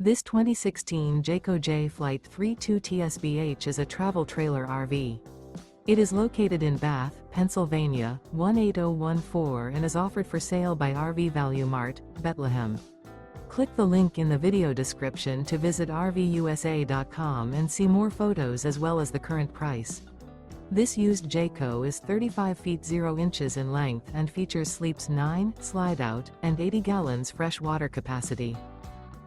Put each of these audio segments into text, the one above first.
This 2016 Jayco Jay Flight 32 TSBH is a travel trailer RV. It is located in Bath, Pennsylvania, 18014 and is offered for sale by RV Value Mart, Behtlehem. Click the link in the video description to visit RVUSA.com and see more photos as well as the current price. This used Jayco is 35 feet 0 inches in length and features sleeps 9, Slideout, and 80 gallons fresh water capacity.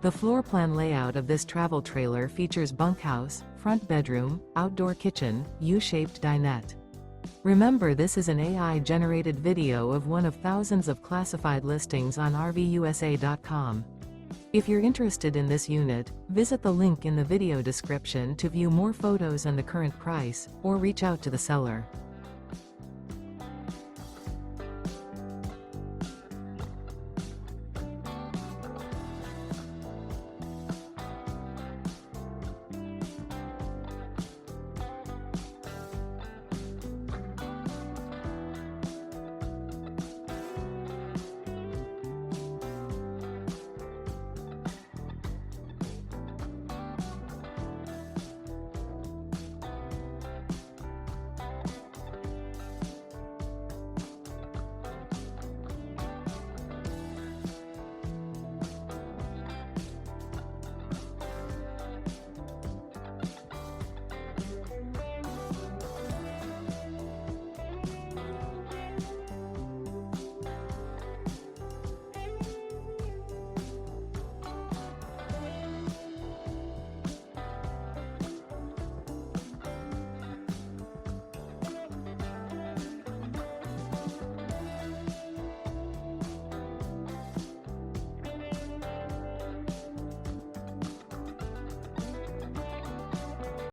The floor plan layout of this travel trailer features bunkhouse, front bedroom, outdoor kitchen, U-shaped dinette. Remember, this is an AI-generated video of one of thousands of classified listings on RVUSA.com. If you're interested in this unit, visit the link in the video description to view more photos and the current price, or reach out to the seller.